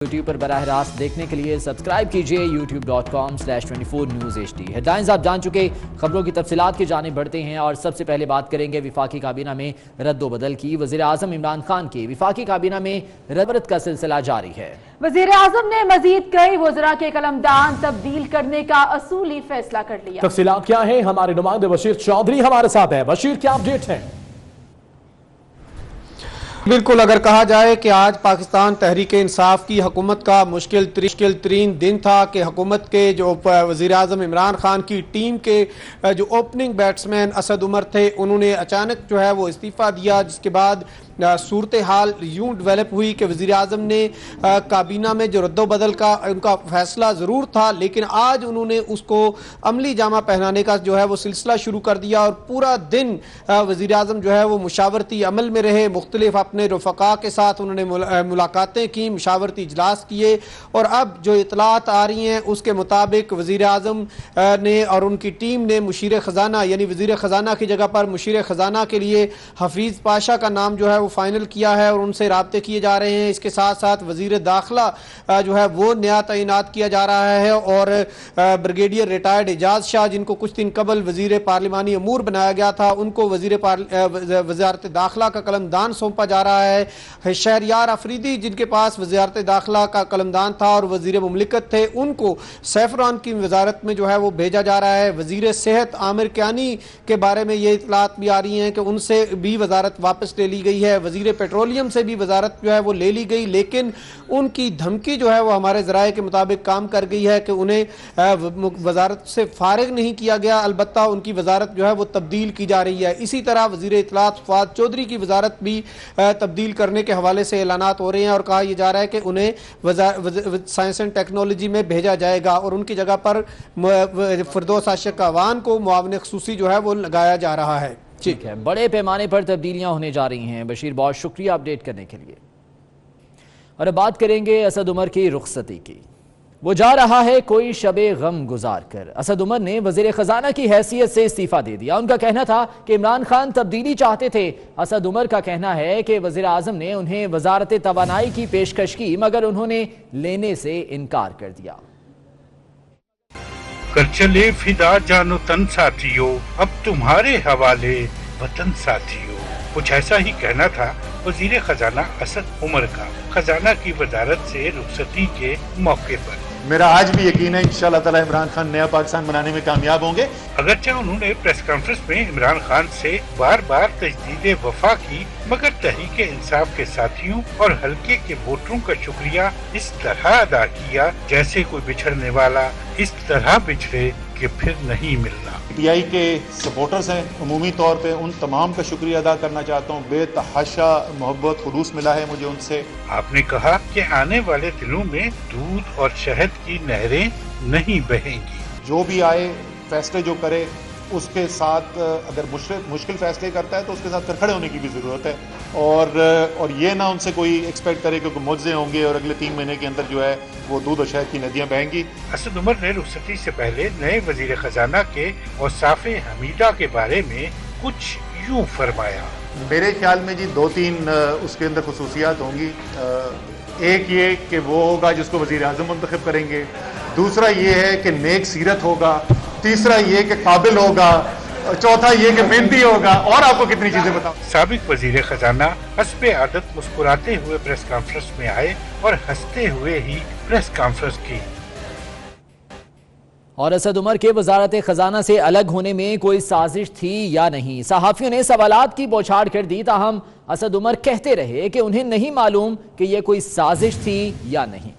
YouTube پر براہ راست دیکھنے کے لیے سبسکرائب کیجئے youtube.com/24newshd۔ ہیڈلائنز آپ جان چکے، خبروں کی تفصیلات کی جانب بڑھتے ہیں اور سب سے پہلے بات کریں گے وفاقی کابینہ میں رد و بدل کی۔ وزیر اعظم عمران خان کی وفاقی کابینہ میں رد کا سلسلہ جاری ہے۔ وزیر اعظم نے مزید کئی وزراء کے قلمدان تبدیل کرنے کا اصولی فیصلہ کر لیا۔ تفصیلات کیا ہیں؟ ہمارے نمائندے بشیر چودھری ہمارے ساتھ ہیں۔ بشیر، کیا اپڈیٹ ہے؟ بالکل، اگر کہا جائے کہ آج پاکستان تحریک انصاف کی حکومت کا مشکل ترین دن تھا کہ حکومت کے جو وزیر اعظم عمران خان کی ٹیم کے جو اوپننگ بیٹسمین اسد عمر تھے، انہوں نے اچانک جو ہے وہ استعفیٰ دیا، جس کے بعد صورتحال یوں ڈیولپ ہوئی کہ وزیر اعظم نے کابینہ میں جو رد و بدل کا ان کا فیصلہ ضرور تھا، لیکن آج انہوں نے اس کو عملی جامہ پہنانے کا جو ہے وہ سلسلہ شروع کر دیا اور پورا دن وزیر اعظم جو ہے وہ مشاورتی عمل میں رہے۔ مختلف اپنے رفقا کے ساتھ انہوں نے ملاقاتیں کی، مشاورتی اجلاس کیے، اور اب جو اطلاعات آ رہی ہیں اس کے مطابق وزیر اعظم نے اور ان کی ٹیم نے مشیر خزانہ یعنی وزیر خزانہ کی جگہ پر مشیر خزانہ کے لیے حفیظ پاشا کا نام جو ہے وہ فائنل کیا ہے اور ان سے رابطے کیے جا رہے ہیں۔ اس کے ساتھ ساتھ وزیر داخلہ جو ہے وہ نیا تعینات کیا جا رہا ہے اور بریگیڈیئر ریٹائرڈ اعجاز شاہ، جن کو کچھ دن قبل وزیر پارلیمانی امور بنایا گیا تھا، ان کو وزارت داخلہ کا قلمدان سونپا جا رہا ہے۔ شہریار افریدی، جن کے پاس وزارت داخلہ کا قلمدان تھا اور وزیر مملکت تھے، ان کو سیفران کی وزارت میں جو ہے وہ بھیجا جا رہا ہے۔ وزیر صحت عامر کیانی کے بارے میں یہ اطلاعات بھی آ رہی ہیں کہ ان سے بھی وزارت واپس لے لی گئی ہے۔ وزیر پیٹرولیم سے بھی وزارت جو ہے وہ لے لی گئی، لیکن ان کی دھمکی جو ہے وہ ہمارے ذرائع کے مطابق کام کر گئی ہے کہ انہیں وزارت سے فارغ نہیں کیا گیا، البتہ ان کی وزارت جو ہے وہ تبدیل کی جا رہی ہے۔ اسی طرح وزیر اطلاعات فواد چودھری کی وزارت بھی تبدیل کرنے کے حوالے سے اعلانات ہو رہے ہیں اور کہا یہ جا رہا ہے کہ انہیں سائنس اینڈ ٹیکنالوجی میں بھیجا جائے گا اور ان کی جگہ پر فردوس عاشق اعوان کو معاون خصوصی جو ہے وہ لگایا جا رہا ہے۔ ٹھیک ہے، بڑے پیمانے پر تبدیلیاں ہونے جا رہی ہیں۔ بشیر، بہت شکریہ اپڈیٹ کرنے کے لیے۔ اور اب بات کریں گے اسد عمر کی رخصتی کی۔ وہ جا رہا ہے کوئی شب غم گزار کر۔ اسد عمر نے وزیر خزانہ کی حیثیت سے استعفیٰ دے دیا۔ ان کا کہنا تھا کہ عمران خان تبدیلی چاہتے تھے۔ اسد عمر کا کہنا ہے کہ وزیر اعظم نے انہیں وزارت توانائی کی پیشکش کی، مگر انہوں نے لینے سے انکار کر دیا۔ کر چلے فدا جانو تن ساتھیو، اب تمہارے حوالے وطن ساتھیو، کچھ ایسا ہی کہنا تھا وزیر خزانہ اسد عمر کا خزانہ کی وزارت سے رخصتی کے موقع پر۔ میرا آج بھی یقین ہے انشاءاللہ تعالی عمران خان نیا پاکستان بنانے میں کامیاب ہوں گے۔ اگرچہ انہوں نے پریس کانفرنس میں عمران خان سے بار بار تجدید وفا کی، مگر تحریک انصاف کے ساتھیوں اور حلقے کے ووٹروں کا شکریہ اس طرح ادا کیا جیسے کوئی بچھڑنے والا اس طرح بچھڑے کہ پھر نہیں ملنا۔ پی آئی کے سپورٹرز ہیں، عمومی طور پہ ان تمام کا شکریہ ادا کرنا چاہتا ہوں۔ بے تحاشا محبت خلوص ملا ہے مجھے ان سے۔ آپ نے کہا کہ آنے والے دنوں میں دودھ اور شہد کی نہریں نہیں بہیں گی۔ جو بھی آئے، فیصلے جو کرے، اس کے ساتھ اگر مشکل فیصلے کرتا ہے تو اس کے ساتھ کھڑے ہونے کی بھی ضرورت ہے، اور یہ نہ ان سے کوئی ایکسپیکٹ کرے کہ معجزے ہوں گے اور اگلے 3 مہینے کے اندر جو ہے وہ دودھ اور شہد کی ندیاں بہیں گی۔ اسد عمر نے رخصتی سے پہلے نئے وزیر خزانہ کے اوصاف حمیدہ کے بارے میں کچھ یوں فرمایا۔ میرے خیال میں جی 2-3 اس کے اندر خصوصیات ہوں گی۔ ایک یہ کہ وہ ہوگا جس کو وزیر اعظم منتخب کریں گے، دوسرا یہ ہے کہ نیک سیرت ہوگا، تیسرا یہ کہ قابل ہوگا، چوتھا یہ کہ محنتی ہوگا، اور آپ کو کتنی چیزیں بتاؤں۔ سابق وزیر خزانہ حسب عادت مسکراتے ہوئے پریس کانفرنس میں آئے اور ہنستے ہوئے ہی پریس کانفرنس کی۔ اور اسد عمر کے وزارت خزانہ سے الگ ہونے میں کوئی سازش تھی یا نہیں؟ صحافیوں نے سوالات کی بوچھاڑ کر دی، تاہم اسد عمر کہتے رہے کہ انہیں نہیں معلوم کہ یہ کوئی سازش تھی یا نہیں۔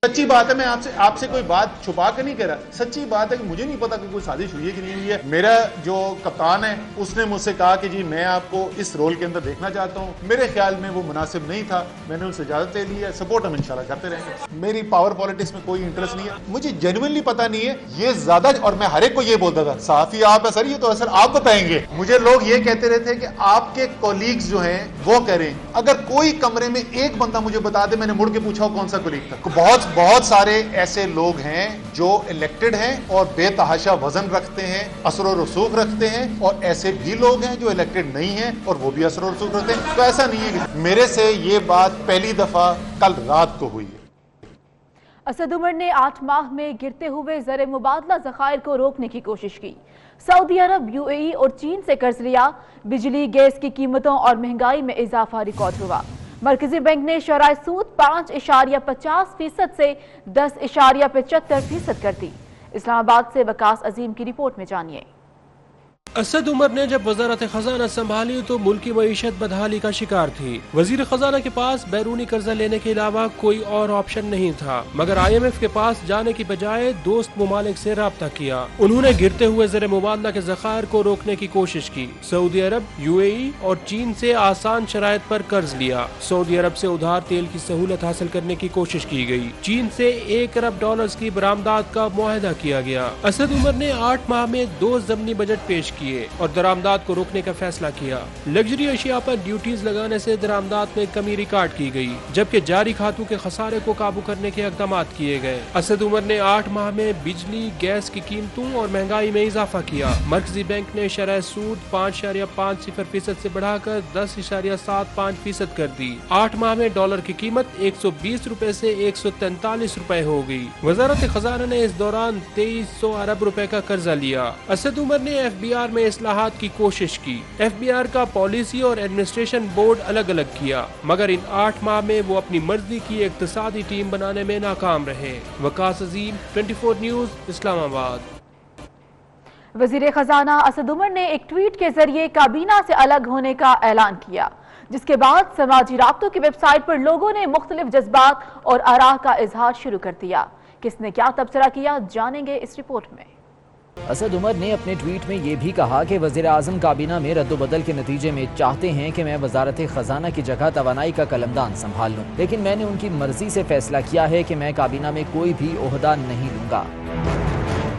سچی بات ہے، میں آپ سے کوئی بات چھپا کے نہیں کہہ رہا، سچی بات ہے کہ مجھے نہیں پتا کہ کوئی سازش ہوئی ہے کہ نہیں ہوئی ہے۔ میرا جو کپتان ہے اس نے مجھ سے کہا کہ جی میں آپ کو اس رول کے اندر دیکھنا چاہتا ہوں، میرے خیال میں وہ مناسب نہیں تھا، میں نے ان سے اجازت لے لی ہے، سپورٹ ہم انشاءاللہ کرتے رہیں گے۔ میری پاور پالیٹکس میں کوئی انٹرسٹ نہیں ہے، مجھے جینوئنلی پتا نہیں ہے یہ زیادہ، اور میں ہر ایک کو یہ بولتا تھا صحافی آپ ہے سر، یہ تو اصل آپ کو پائیں گے۔ مجھے لوگ یہ کہتے رہتے ہیں کہ آپ کے کولیگز جو ہیں وہ کہہ رہے ہیں، اگر کوئی کمرے میں ایک بندہ مجھے بتا دے، میں نے مڑ کے پوچھا کون سا کولیگ تھا، بہت بہت سارے ایسے لوگ ہیں جو الیکٹڈ ہیں اور بے تحاشا وزن رکھتے ہیں، اثر و رسوخ رکھتے ہیں، اور ایسے بھی لوگ ہیں جو الیکٹڈ نہیں ہیں اور وہ بھی اثر و رسوخ رکھتے ہیں. تو ایسا نہیں ہے کہ میرے سے یہ بات پہلی دفعہ کل رات کو ہوئی ہے. اسد عمر نے 8 ماہ میں گرتے ہوئے زر مبادلہ ذخائر کو روکنے کی کوشش کی. سعودی عرب، UAE اور چین سے قرض لیا. بجلی گیس کی قیمتوں اور مہنگائی میں اضافہ ریکارڈ ہوا. مرکزی بینک نے شرح سود 5.50% سے 10.75% کر دی. اسلام آباد سے وکاس عظیم کی رپورٹ میں جانیے. اسد عمر نے جب وزارت خزانہ سنبھالی تو ملکی معیشت بدحالی کا شکار تھی. وزیر خزانہ کے پاس بیرونی قرضہ لینے کے علاوہ کوئی اور آپشن نہیں تھا، مگر IMF کے پاس جانے کی بجائے دوست ممالک سے رابطہ کیا. انہوں نے گرتے ہوئے زر مبادلہ کے ذخائر کو روکنے کی کوشش کی. سعودی عرب، UAE اور چین سے آسان شرائط پر قرض لیا. سعودی عرب سے ادھار تیل کی سہولت حاصل کرنے کی کوشش کی گئی. چین سے $1 ارب کی برآمدات کا معاہدہ کیا گیا. اسد عمر نے 8 ماہ میں 2 ضمنی بجٹ پیش کیے اور درآمدات کو روکنے کا فیصلہ کیا. لگژری اشیاء پر ڈیوٹیز لگانے سے درآمدات میں کمی ریکارڈ کی گئی، جبکہ جاری کھاتوں کے خسارے کو قابو کرنے کے اقدامات کیے گئے. اسد عمر نے 8 ماہ میں بجلی گیس کی قیمتوں اور مہنگائی میں اضافہ کیا. مرکزی بینک نے شرح سود 5.50% سے بڑھا کر 10.75% کر دی. 8 ماہ میں ڈالر کی قیمت $120 سے $143 ہو گئی. وزارت خزانہ نے اس دوران $2300 ارب کا قرضہ لیا. اسد عمر نے FBR میں اصلاحات کی کوشش کی. FBR کا پالیسی اور ایڈمنسٹریشن بورڈ الگ الگ کیا، مگر ان 8 ماہ میں وہ اپنی مرضی کی اقتصادی ٹیم بنانے میں ناکام رہے. وکاس عظیم، 24 نیوز، اسلام آباد. وزیر خزانہ اسد عمر نے ایک ٹویٹ کے ذریعے کابینہ سے الگ ہونے کا اعلان کیا، جس کے بعد سماجی رابطوں کی ویب سائٹ پر لوگوں نے مختلف جذبات اور آراء کا اظہار شروع کر دیا. کس نے کیا تبصرہ کیا، جانیں گے اس رپورٹ میں. اسد عمر نے اپنے ٹویٹ میں یہ بھی کہا کہ وزیر اعظم کابینہ میں رد و بدل کے نتیجے میں چاہتے ہیں کہ میں وزارت خزانہ کی جگہ توانائی کا قلمدان سنبھال لوں، لیکن میں نے ان کی مرضی سے فیصلہ کیا ہے کہ میں کابینہ میں کوئی بھی عہدہ نہیں لوں گا.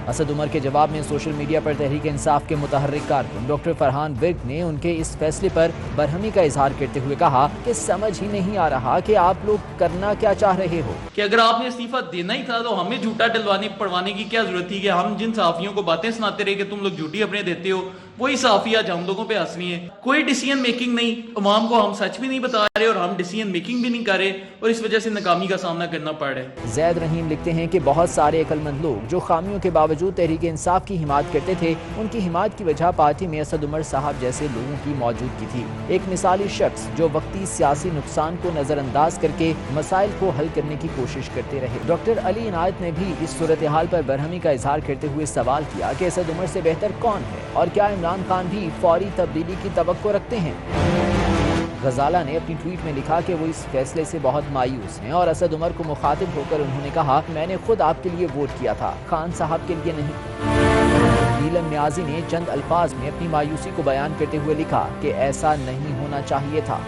اسد عمر کے جواب میں سوشل میڈیا پر تحریک انصاف کے متحرک کارکن ڈاکٹر فرحان ورک نے ان کے اس فیصلے پر برہمی کا اظہار کرتے ہوئے کہا کہ سمجھ ہی نہیں آ رہا کہ آپ لوگ کرنا کیا چاہ رہے ہو. کہ اگر آپ نے استعفیٰ دینا ہی تھا تو ہمیں جھوٹا ڈلوانے پڑوانے کی کیا ضرورت تھی کہ ہم جن صحافیوں کو باتیں سناتے رہے کہ تم لوگ جھوٹی اپنے دیتے ہو، وہی صحافی آج ہم لوگوں پہ ہنس رہی ہیں. کوئی ڈیسیژن میکنگ نہیں، عوام کو ہم سچ بھی نہیں بتا رہے اور ہم ڈیسیژن میکنگ بھی نہیں کر رہے، اور اس وجہ سے ناکامی کا سامنا کرنا پڑ رہا ہے. زید رحیم لکھتے ہیں کہ بہت سارے عقل مند لوگ جو خامیوں کے باوجود تحریک انصاف کی حمایت کرتے تھے، ان کی حمایت کی وجہ پارٹی میں اسد عمر صاحب جیسے لوگوں کی موجودگی تھی. ایک مثالی شخص جو وقتی سیاسی نقصان کو نظر انداز کر کے مسائل کو حل کرنے کی کوشش کرتے رہے. ڈاکٹر علی عنایت نے بھی اس صورتحال پر برہمی کا اظہار کرتے ہوئے سوال کیا کہ اسد عمر سے بہتر کون ہے، اور کیا عمران خان بھی فوری تبدیلی کی توقع رکھتے ہیں. غزالہ نے اپنی ٹویٹ میں لکھا کہ وہ اس فیصلے سے بہت مایوس ہیں، اور اسد عمر کو مخاطب ہو کر انہوں نے کہا میں نے خود آپ کے لیے ووٹ کیا تھا، خان صاحب کے لیے نہیں. نیلم نیازی نے چند الفاظ میں اپنی مایوسی کو بیان کرتے ہوئے لکھا کہ ایسا نہیں ہونا چاہیے تھا.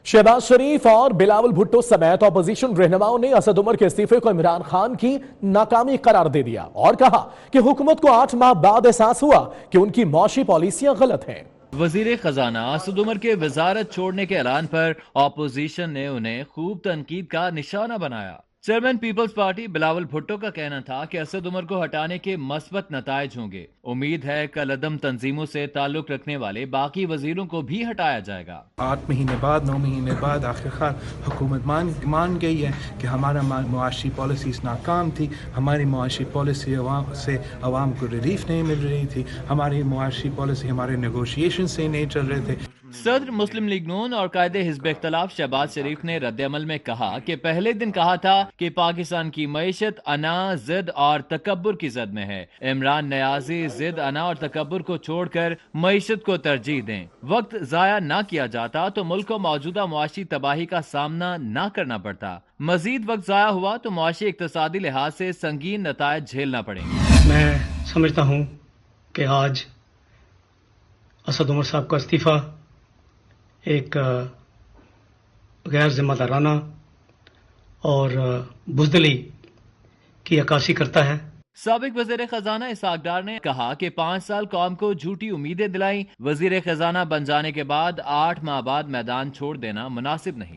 شہباز شریف اور بلاول بھٹو سمیت اپوزیشن رہنماؤں نے اسد عمر کے استعفے کو عمران خان کی ناکامی قرار دے دیا اور کہا کہ حکومت کو 8 ماہ بعد احساس ہوا کہ ان کی معاشی پالیسیاں غلط ہیں. وزیر خزانہ اسد عمر کے وزارت چھوڑنے کے اعلان پر اپوزیشن نے انہیں خوب تنقید کا نشانہ بنایا. چیئرمین پیپلز پارٹی بلاول بھٹو کا کہنا تھا کہ اسد عمر کو ہٹانے کے مثبت نتائج ہوں گے. امید ہے کل عدم تنظیموں سے تعلق رکھنے والے باقی وزیروں کو بھی ہٹایا جائے گا. 8 مہینے بعد 9 مہینے بعد آخرکار حکومت مان گئی ہے کہ ہمارا معاشی پالیسیز ناکام تھی. ہماری معاشی پالیسی عوام کو ریلیف نہیں مل رہی تھی. ہماری معاشی پالیسی ہمارے نیگوشیشن سے نہیں چل رہے تھے. صدر مسلم لیگ نون اور قائد حزب اختلاف شہباز شریف نے رد عمل میں کہا کہ پہلے دن کہا تھا کہ پاکستان کی معیشت انا، ضد اور تکبر کی زد میں ہے. عمران نیازی ضد، انا اور تکبر کو چھوڑ کر معیشت کو ترجیح دیں. وقت ضائع نہ کیا جاتا تو ملک کو موجودہ معاشی تباہی کا سامنا نہ کرنا پڑتا. مزید وقت ضائع ہوا تو معاشی اقتصادی لحاظ سے سنگین نتائج جھیلنا پڑیں گے. میں سمجھتا ہوں کہ آج اسد عمر صاحب کا استعفیٰ ایک غیر ذمہ دارانہ اور بزدلی کی عکاسی کرتا ہے. سابق وزیر خزانہ اسحاق ڈار نے کہا کہ 5 سال قوم کو جھوٹی امیدیں دلائیں. وزیر خزانہ بن جانے کے بعد 8 ماہ بعد میدان چھوڑ دینا مناسب نہیں.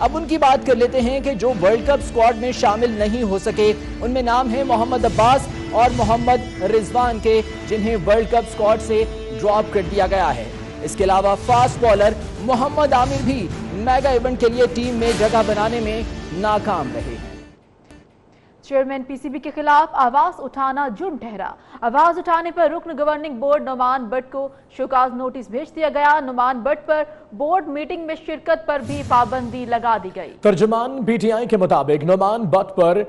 اب ان کی بات کر لیتے ہیں کہ جو ورلڈ کپ اسکواڈ میں شامل نہیں ہو سکے ان میں نام ہے محمد عباس اور محمد رضوان کے، جنہیں ورلڈ کپ اسکواڈ سے ڈراپ کر دیا گیا ہے۔ اس کے علاوہ فاسٹ بالر محمد عامر بھی میگا ایونٹ کے لیے ٹیم میں جگہ بنانے میں ناکام رہے۔ چیئرمین پی سی بی کے خلاف آواز اٹھانا جرم ٹھہرا۔ آواز اٹھانے پر رکن گورننگ بورڈ نعمان بٹ کو شوکاز نوٹس بھیج دیا گیا۔ نعمان بٹ پر بورڈ میٹنگ میں شرکت پر بھی پابندی لگا دی گئی۔ ترجمان پی ٹی آئی کے مطابق نعمان بٹ پر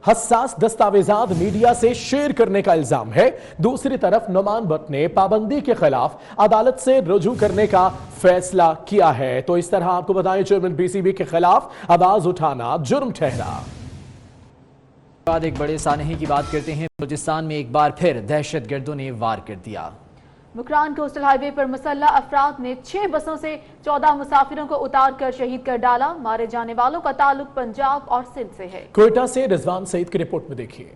حساس دستاویزات میڈیا سے شیئر کرنے کا الزام ہے۔ دوسری طرف نعمان بٹ نے پابندی کے خلاف عدالت سے رجوع کرنے کا فیصلہ کیا ہے۔ تو اس طرح آپ کو بتائیں چیئرمین پی سی بی کے خلاف آواز اٹھانا جرم ٹھہرا۔ بعد ایک بڑے سانحے کی بات کرتے ہیں۔ بلوچستان میں ایک بار پھر دہشت گردوں نے وار کر دیا۔ مکران کوسٹل ہائی وے پر مسلح افراد نے 6 بسوں سے 14 مسافروں کو اتار کر شہید کر ڈالا۔ مارے جانے والوں کا تعلق پنجاب اور سندھ سے ہے۔ کوئٹہ سے رضوان سعید کی رپورٹ میں دیکھیے۔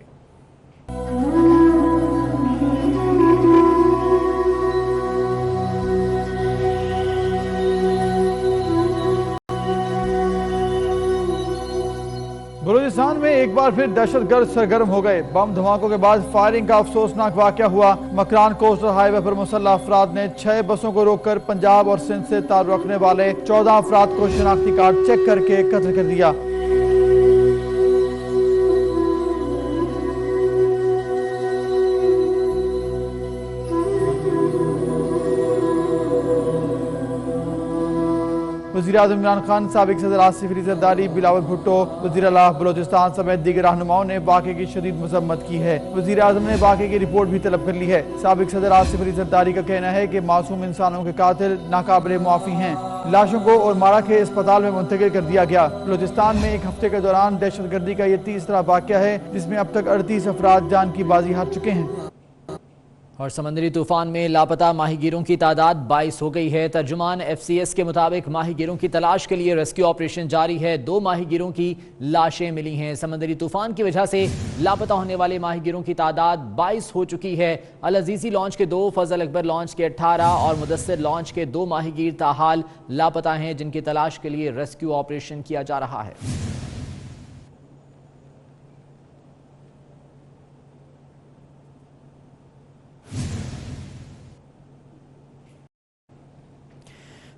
بلوچستان میں ایک بار پھر دہشت گرد سرگرم ہو گئے۔ بم دھماکوں کے بعد فائرنگ کا افسوسناک واقعہ ہوا۔ مکران کوسٹل ہائی وے پر مسلح افراد نے 6 بسوں کو روک کر پنجاب اور سندھ سے تعلق رکھنے والے 14 افراد کو شناختی کارڈ چیک کر کے قتل کر دیا۔ وزیراعظم عمران خان، سابق صدر آصف علی زرداری، بلاول بھٹو، وزیر اعلیٰ بلوچستان سمیت دیگر رہنماؤں نے واقعے کی شدید مذمت کی ہے۔ وزیر اعظم نے واقعے کی رپورٹ بھی طلب کر لی ہے۔ سابق صدر آصف علی زرداری کا کہنا ہے کہ معصوم انسانوں کے قاتل ناقابل معافی ہیں۔ لاشوں کو اور مارا کے اسپتال میں منتقل کر دیا گیا۔ بلوچستان میں ایک ہفتے کے دوران دہشت گردی کا یہ تیسرا واقعہ ہے جس میں اب تک 38 افراد جان کی بازی ہار چکے ہیں۔ اور سمندری طوفان میں لاپتہ ماہی گیروں کی تعداد 22 ہو گئی ہے۔ ترجمان ایف سی ایس کے مطابق ماہی گیروں کی تلاش کے لیے ریسکیو آپریشن جاری ہے۔ 2 ماہی گیروں کی لاشیں ملی ہیں۔ سمندری طوفان کی وجہ سے لاپتہ ہونے والے ماہی گیروں کی تعداد 22 ہو چکی ہے۔ العزیزی لانچ کے 2، فضل اکبر لانچ کے 18 اور مدثر لانچ کے 2 ماہی گیر تاحال لاپتہ ہیں، جن کی تلاش کے لیے ریسکیو آپریشن کیا جا رہا ہے۔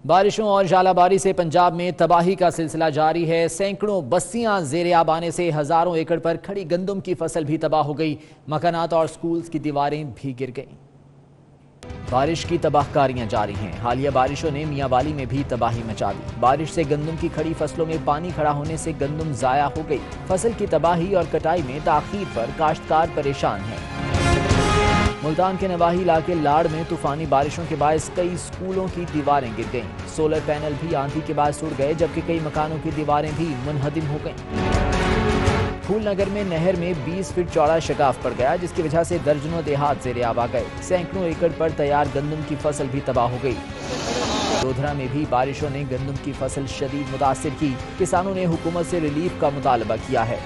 بارشوں اور ژالہ باری سے پنجاب میں تباہی کا سلسلہ جاری ہے۔ سینکڑوں بستیاں زیر آب آنے سے ہزاروں ایکڑ پر کھڑی گندم کی فصل بھی تباہ ہو گئی۔ مکانات اور سکولز کی دیواریں بھی گر گئیں۔ بارش کی تباہ کاریاں جاری ہیں۔ حالیہ بارشوں نے میاں والی میں بھی تباہی مچا دی۔ بارش سے گندم کی کھڑی فصلوں میں پانی کھڑا ہونے سے گندم ضائع ہو گئی۔ فصل کی تباہی اور کٹائی میں تاخیر پر کاشتکار پریشان ہیں۔ ملتان کے نواحی علاقے لاڑ میں طوفانی بارشوں کے باعث کئی سکولوں کی دیواریں گر گئیں۔ سولر پینل بھی آندھی کے باعث اڑ گئے، جبکہ کئی مکانوں کی دیواریں بھی منہدم ہو گئیں۔ پھول نگر میں نہر میں 20 فٹ چوڑا شگاف پڑ گیا، جس کی وجہ سے درجنوں دیہات زیر آب آ گئے۔ سینکڑوں ایکڑ پر تیار گندم کی فصل بھی تباہ ہو گئی۔ دودھرا میں بھی بارشوں نے گندم کی فصل شدید متاثر کی۔ کسانوں نے حکومت سے ریلیف کا مطالبہ کیا ہے۔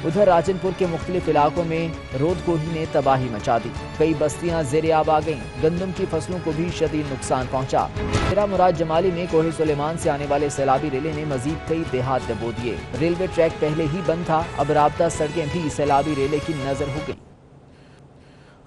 ادھر راجن پور کے مختلف علاقوں میں رود کوہی نے تباہی مچا دی۔ کئی بستیاں زیر آب آ گئیں۔ گندم کی فصلوں کو بھی شدید نقصان پہنچا۔ میرا مراد جمالی میں کوہ سلیمان سے آنے والے سیلابی ریلے نے مزید کئی دیہات ڈبو دیے۔ ریلوے ٹریک پہلے ہی بند تھا، اب رابطہ سڑکیں بھی سیلابی ریلے کی نظر ہو گئی۔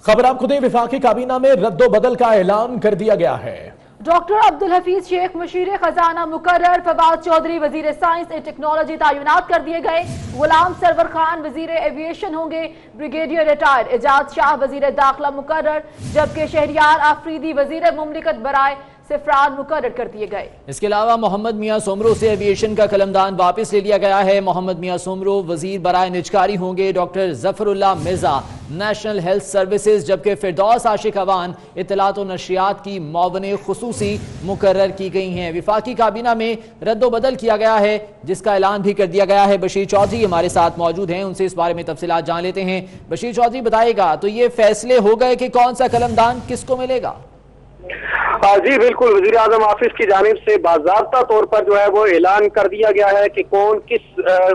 خبر آپ کو دیں، وفاقی کابینہ میں رد و بدل کا اعلان کر دیا گیا ہے۔ ڈاکٹر عبدالحفیظ شیخ مشیر خزانہ مقرر، فواد چودھری وزیر سائنس اینڈ ٹیکنالوجی تعینات کر دیے گئے۔ غلام سرور خان وزیر ایویشن ہوں گے۔ بریگیڈیئر ریٹائر اعجاز شاہ وزیر داخلہ مقرر، جبکہ شہریار آفریدی وزیر مملکت برائے سفران مقرر کر دیے گئے۔ اس کے علاوہ محمد میاں سومرو سے ایویشن کا قلمدان واپس لے لیا گیا ہے۔ محمد میاں سومرو وزیر برائے نجکاری ہوں گے۔ ڈاکٹر ظفر اللہ مرزا نیشنل ہیلتھ سروسز، جبکہ فردوس عاشق اوان اطلاعات و نشریات کی معاون خصوصی مقرر کی گئی ہیں۔ وفاقی کابینہ میں رد و بدل کیا گیا ہے، جس کا اعلان بھی کر دیا گیا ہے۔ بشیر چودھری ہمارے ساتھ موجود ہیں، ان سے اس بارے میں تفصیلات جان لیتے ہیں۔ بشیر چودھری بتائے گا تو یہ فیصلے ہو گئے کہ کون سا قلمدان کس کو ملے گا؟ جی بالکل، وزیر اعظم آفس کی جانب سے باضابطہ طور پر جو ہے وہ اعلان کر دیا گیا ہے کہ کون کس